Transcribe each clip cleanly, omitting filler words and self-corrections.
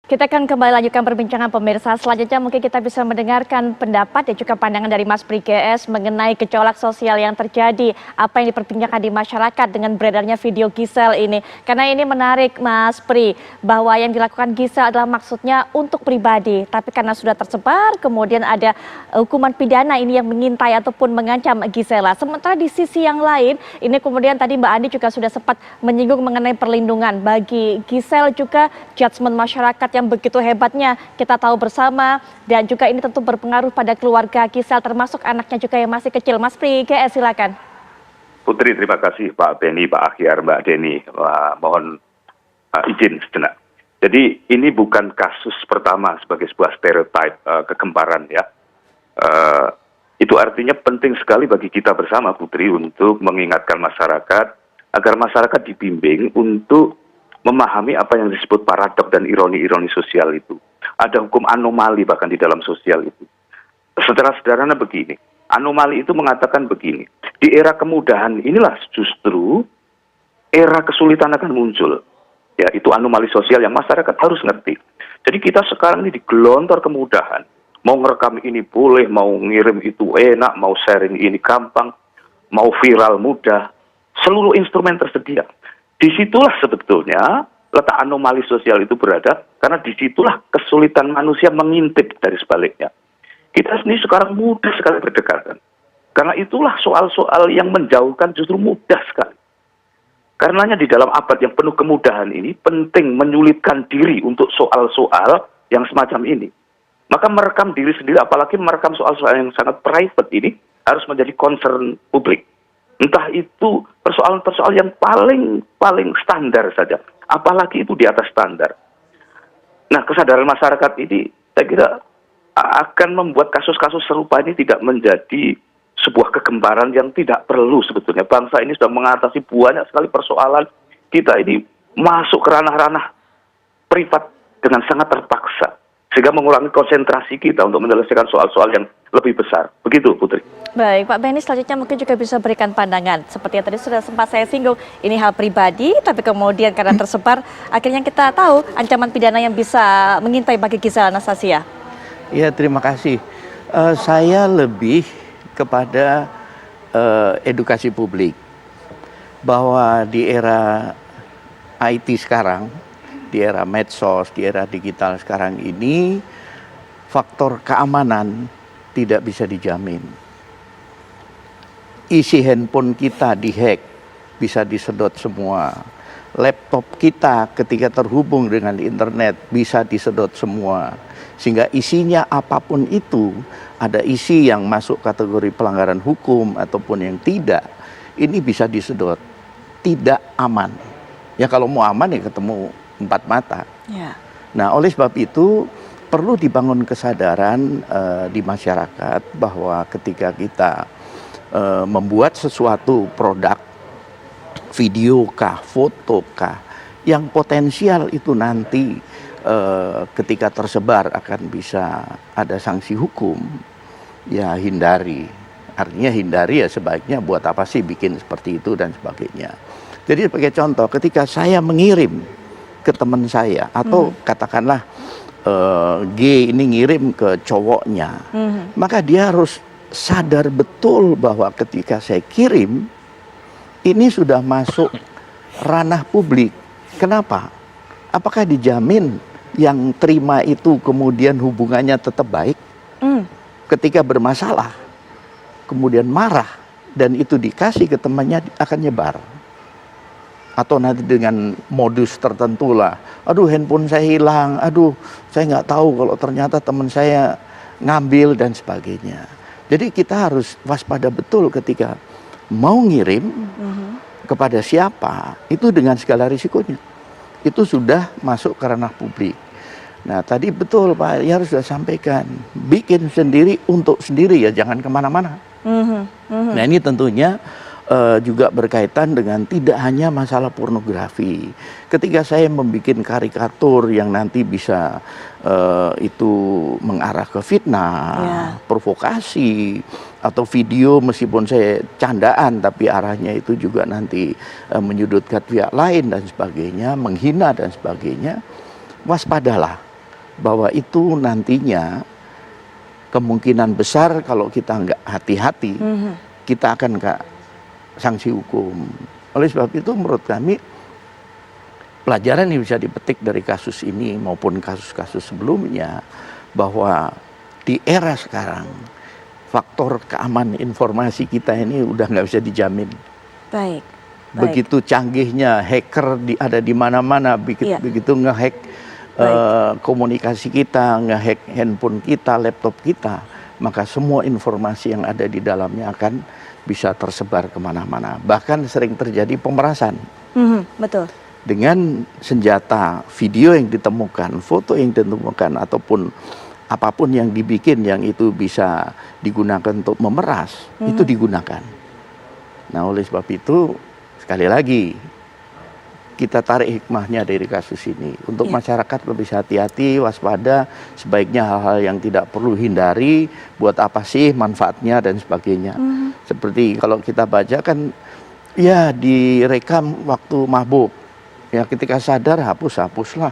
Kita akan kembali lanjutkan perbincangan pemirsa. Selanjutnya mungkin kita bisa mendengarkan pendapat dan juga pandangan dari Mas Pri GS mengenai gejolak sosial yang terjadi, apa yang diperbincangkan di masyarakat dengan beredarnya video Giselle ini. Karena ini menarik Mas Pri, bahwa yang dilakukan Giselle adalah maksudnya untuk pribadi, tapi karena sudah tersebar kemudian ada hukuman pidana ini yang mengintai ataupun mengancam Giselle. Sementara di sisi yang lain, ini kemudian tadi Mbak Andi juga sudah sempat menyinggung mengenai perlindungan bagi Giselle, juga judgement masyarakat yang begitu hebatnya kita tahu bersama, dan juga ini tentu berpengaruh pada keluarga Giselle termasuk anaknya juga yang masih kecil. Mas Pri GS, silakan. Putri, terima kasih Pak Beni, Pak Akhyar, Mbak Deni. Mohon izin sejenak. Jadi ini bukan kasus pertama sebagai sebuah stereotip kegemparan ya. Itu artinya penting sekali bagi kita bersama Putri untuk mengingatkan masyarakat agar masyarakat dibimbing untuk memahami apa yang disebut paradok dan ironi-ironi sosial itu. Ada hukum anomali bahkan di dalam sosial itu. Secara sederhana begini, anomali itu mengatakan begini, di era kemudahan inilah justru era kesulitan akan muncul. Ya, itu anomali sosial yang masyarakat harus ngerti. Jadi kita sekarang ini digelontor kemudahan. Mau ngerekam ini boleh, mau ngirim itu enak, mau sharing ini gampang, mau viral mudah. Seluruh instrumen tersedia. Disitulah sebetulnya letak anomali sosial itu berada, karena disitulah kesulitan manusia mengintip dari sebaliknya. Kita sendiri sekarang mudah sekali berdekatan. Karena itulah soal-soal yang menjauhkan justru mudah sekali. Karenanya di dalam abad yang penuh kemudahan ini, penting menyulitkan diri untuk soal-soal yang semacam ini. Maka merekam diri sendiri, apalagi merekam soal-soal yang sangat private ini, harus menjadi concern publik. Entah itu persoalan-persoalan yang paling standar saja, apalagi itu di atas standar. Nah, kesadaran masyarakat ini saya kira akan membuat kasus-kasus serupa ini tidak menjadi sebuah kegemparan yang tidak perlu sebetulnya. Bangsa ini sudah mengatasi banyak sekali persoalan, kita ini masuk ke ranah-ranah privat dengan sangat terpaksa, sehingga mengurangi konsentrasi kita untuk menyelesaikan soal-soal yang lebih besar. Begitu, Putri. Baik, Pak Beni, selanjutnya mungkin juga bisa berikan pandangan. Seperti yang tadi sudah sempat saya singgung, ini hal pribadi, tapi kemudian karena tersebar, akhirnya kita tahu ancaman pidana yang bisa mengintai bagi Giselle Anastasia. Ya, terima kasih. Saya lebih kepada edukasi publik. Bahwa di era IT sekarang, di era medsos, di era digital sekarang ini, faktor keamanan tidak bisa dijamin. Isi handphone kita dihack, bisa disedot semua. Laptop kita ketika terhubung dengan internet bisa disedot semua. Sehingga isinya apapun itu, ada isi yang masuk kategori pelanggaran hukum ataupun yang tidak, ini bisa disedot. Tidak aman. Ya kalau mau aman ya ketemu empat mata. Ya. Nah, oleh sebab itu perlu dibangun kesadaran di masyarakat bahwa ketika kita membuat sesuatu produk, video kah, foto kah, yang potensial itu nanti ketika tersebar akan bisa ada sanksi hukum, ya hindari. Artinya hindari ya sebaiknya buat apa sih bikin seperti itu dan sebagainya. Jadi sebagai contoh, ketika saya mengirim ke teman saya atau katakanlah G ini ngirim ke cowoknya, maka dia harus sadar betul bahwa ketika saya kirim ini sudah masuk ranah publik. Kenapa? Apakah dijamin yang terima itu kemudian hubungannya tetap baik? Ketika bermasalah kemudian marah dan itu dikasih ke temannya akan nyebar. Atau nanti dengan modus tertentu lah, aduh handphone saya hilang, aduh saya nggak tahu kalau ternyata teman saya ngambil dan sebagainya. Jadi kita harus waspada betul ketika mau ngirim kepada siapa, itu dengan segala risikonya. Itu sudah masuk ke ranah publik. Nah tadi betul Pak Yar sudah sampaikan, bikin sendiri untuk sendiri ya, jangan kemana-mana. Nah ini tentunya juga berkaitan dengan tidak hanya masalah pornografi. Ketika saya membuat karikatur yang nanti bisa itu mengarah ke fitnah, provokasi, atau video meskipun saya candaan tapi arahnya itu juga nanti menyudutkan pihak lain dan sebagainya, menghina dan sebagainya, waspadalah. bahwa itu nantinya kemungkinan besar kalau kita nggak hati-hati, kita akan nggak sanksi hukum. Oleh sebab itu menurut kami pelajaran yang bisa dipetik dari kasus ini maupun kasus-kasus sebelumnya, bahwa di era sekarang faktor keamanan informasi kita ini udah nggak bisa dijamin. Baik. Begitu canggihnya hacker ada di mana-mana, begitu ngehack komunikasi kita, ngehack handphone kita, laptop kita, maka semua informasi yang ada di dalamnya akan bisa tersebar kemana-mana. Bahkan sering terjadi pemerasan. Betul. Dengan senjata video yang ditemukan, foto yang ditemukan, ataupun apapun yang dibikin yang itu bisa digunakan untuk memeras, itu digunakan. Nah, oleh sebab itu, sekali lagi, kita tarik hikmahnya dari kasus ini. Untuk masyarakat lebih hati-hati, waspada, sebaiknya hal-hal yang tidak perlu hindari, buat apa sih manfaatnya dan sebagainya. Seperti kalau kita baca kan, ya direkam waktu mabuk. Ya ketika sadar hapuslah.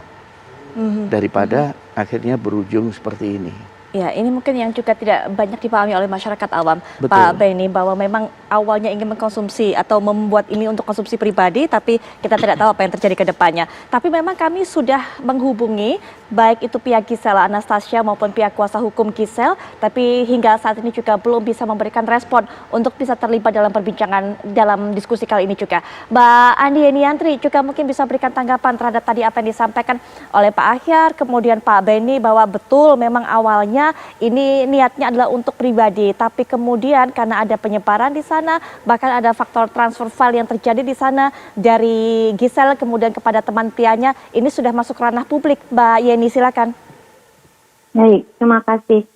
Daripada akhirnya berujung seperti ini. Ya, ini mungkin yang juga tidak banyak dipahami oleh masyarakat awam, Betul. Pak Benny, bahwa memang awalnya ingin mengkonsumsi atau membuat ini untuk konsumsi pribadi, tapi kita tidak tahu apa yang terjadi ke depannya. Tapi memang kami sudah menghubungi baik itu pihak Gisel Anastasia maupun pihak kuasa hukum Gisel, tapi hingga saat ini juga belum bisa memberikan respon untuk bisa terlibat dalam perbincangan dalam diskusi kali ini juga. Mbak Andi Eniantri juga mungkin bisa berikan tanggapan terhadap tadi apa yang disampaikan oleh Pak Ahyar, kemudian Pak Benny, bahwa betul memang awalnya ini niatnya adalah untuk pribadi, tapi kemudian karena ada penyebaran di sana, bahkan ada faktor transfer file yang terjadi di sana dari Gisel kemudian kepada teman prianya, ini sudah masuk ranah publik. Mbak Yeni, silakan. Baik, terima kasih.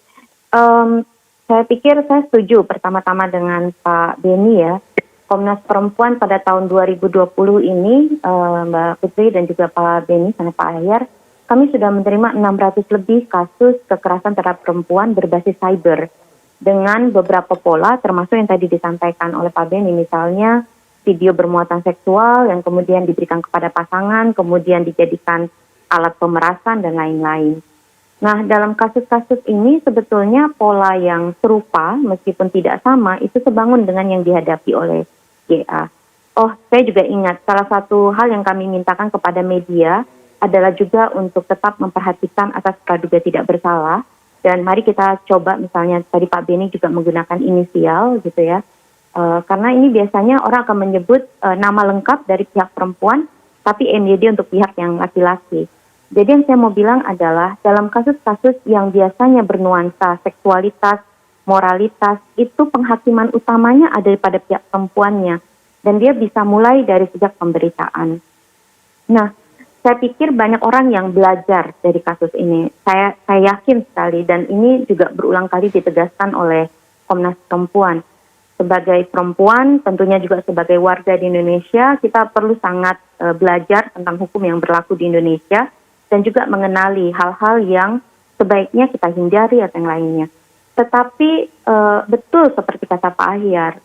Saya pikir saya setuju pertama-tama dengan Pak Benny ya. Komnas Perempuan pada tahun 2020 ini, Mbak Putri dan juga Pak Benny dan Pak Ahyar, kami sudah menerima 600 lebih kasus kekerasan terhadap perempuan berbasis cyber dengan beberapa pola, termasuk yang tadi disampaikan oleh Pak Benny, misalnya video bermuatan seksual yang kemudian diberikan kepada pasangan, kemudian dijadikan alat pemerasan dan lain-lain. Nah, dalam kasus-kasus ini sebetulnya pola yang serupa meskipun tidak sama itu sebangun dengan yang dihadapi oleh GA. Oh, saya juga ingat salah satu hal yang kami mintakan kepada media adalah juga untuk tetap memperhatikan asas praduga tidak bersalah, dan mari kita coba misalnya tadi Pak Benny juga menggunakan inisial gitu ya, karena ini biasanya orang akan menyebut nama lengkap dari pihak perempuan tapi MYD untuk pihak yang laki-laki. Jadi yang saya mau bilang adalah dalam kasus-kasus yang biasanya bernuansa seksualitas, moralitas, itu penghakiman utamanya ada pada pihak perempuannya, dan dia bisa mulai dari sejak pemberitaan. Nah, saya pikir banyak orang yang belajar dari kasus ini. Saya yakin sekali, dan ini juga berulang kali ditegaskan oleh Komnas Perempuan. Sebagai perempuan, tentunya juga sebagai warga di Indonesia, kita perlu sangat belajar tentang hukum yang berlaku di Indonesia, dan juga mengenali hal-hal yang sebaiknya kita hindari atau yang lainnya. Tetapi betul seperti kata Pak Ahyar,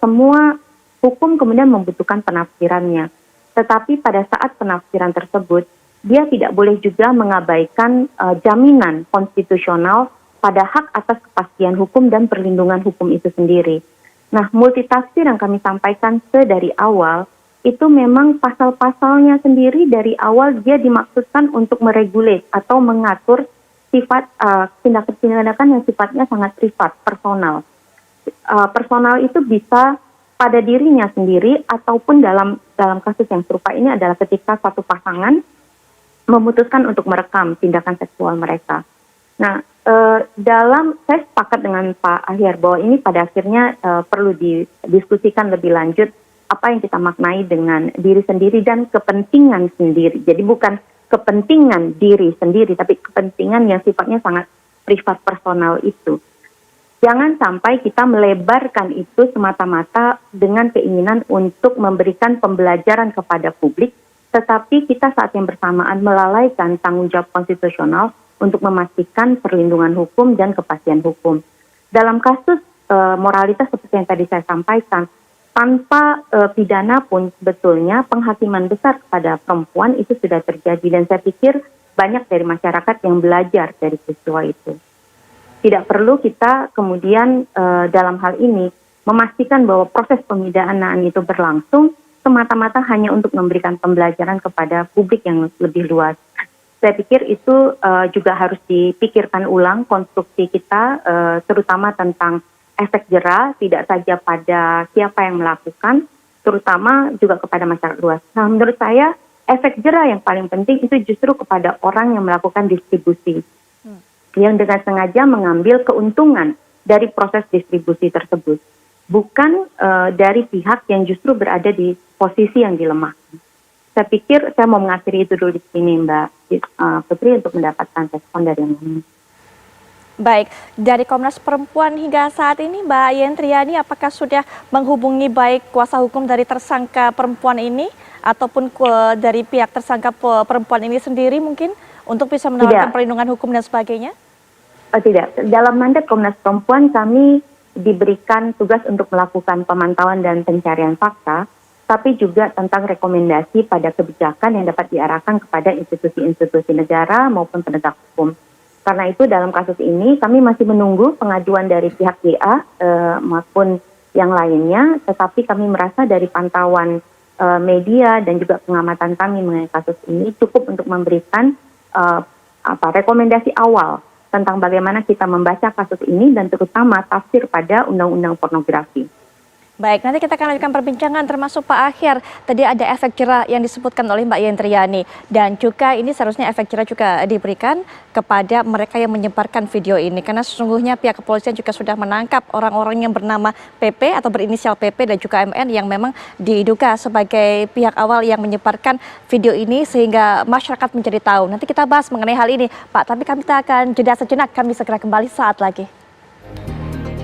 semua hukum kemudian membutuhkan penafsirannya. Tetapi pada saat penafsiran tersebut, dia tidak boleh juga mengabaikan jaminan konstitusional pada hak atas kepastian hukum dan perlindungan hukum itu sendiri. Nah, multitafsir yang kami sampaikan dari awal, itu memang pasal-pasalnya sendiri dari awal dia dimaksudkan untuk meregulate atau mengatur sifat tindakan-tindakan yang sifatnya sangat privat, personal. Personal itu bisa pada dirinya sendiri ataupun dalam kasus yang serupa ini adalah ketika satu pasangan memutuskan untuk merekam tindakan seksual mereka. Nah, saya sepakat dengan Pak Ahyar bahwa ini pada akhirnya perlu didiskusikan lebih lanjut apa yang kita maknai dengan diri sendiri dan kepentingan sendiri. Jadi bukan kepentingan diri sendiri, tapi kepentingan yang sifatnya sangat privat personal itu. Jangan sampai kita melebarkan itu semata-mata dengan keinginan untuk memberikan pembelajaran kepada publik, tetapi kita saat yang bersamaan melalaikan tanggung jawab konstitusional untuk memastikan perlindungan hukum dan kepastian hukum. Dalam kasus moralitas seperti yang tadi saya sampaikan, tanpa pidana pun sebetulnya penghakiman besar kepada perempuan itu sudah terjadi, dan saya pikir banyak dari masyarakat yang belajar dari peristiwa itu. Tidak perlu kita kemudian dalam hal ini memastikan bahwa proses pemidanaan itu berlangsung semata-mata hanya untuk memberikan pembelajaran kepada publik yang lebih luas. Saya pikir itu juga harus dipikirkan ulang konstruksi kita, terutama tentang efek jera, tidak saja pada siapa yang melakukan, terutama juga kepada masyarakat luas. Nah, menurut saya efek jera yang paling penting itu justru kepada orang yang melakukan distribusi, yang dengan sengaja mengambil keuntungan dari proses distribusi tersebut, bukan dari pihak yang justru berada di posisi yang dilemahkan. Saya pikir saya mau mengakhiri itu dulu di sini, Mbak Putri, untuk mendapatkan respon dari yang lain. Baik, dari Komnas Perempuan hingga saat ini Mbak Yentriani apakah sudah menghubungi baik kuasa hukum dari tersangka perempuan ini ataupun dari pihak tersangka perempuan ini sendiri mungkin untuk bisa menawarkan perlindungan hukum dan sebagainya? Tidak, dalam mandat Komnas Perempuan kami diberikan tugas untuk melakukan pemantauan dan pencarian fakta, tapi juga tentang rekomendasi pada kebijakan yang dapat diarahkan kepada institusi-institusi negara maupun penegak hukum. Karena itu dalam kasus ini kami masih menunggu pengaduan dari pihak GA maupun yang lainnya, tetapi kami merasa dari pantauan media dan juga pengamatan kami mengenai kasus ini cukup untuk memberikan rekomendasi awal tentang bagaimana kita membaca kasus ini dan terutama tafsir pada undang-undang pornografi. Baik, nanti kita akan lanjutkan perbincangan termasuk Pak Akhir. Tadi ada efek jera yang disebutkan oleh Mbak Yentriani. Dan juga ini seharusnya efek jera juga diberikan kepada mereka yang menyebarkan video ini. Karena sesungguhnya pihak kepolisian juga sudah menangkap orang-orang yang bernama PP atau berinisial PP dan juga MN yang memang diduga sebagai pihak awal yang menyebarkan video ini sehingga masyarakat menjadi tahu. Nanti kita bahas mengenai hal ini, Pak. Tapi kami akan jeda sejenak, kami segera kembali saat lagi.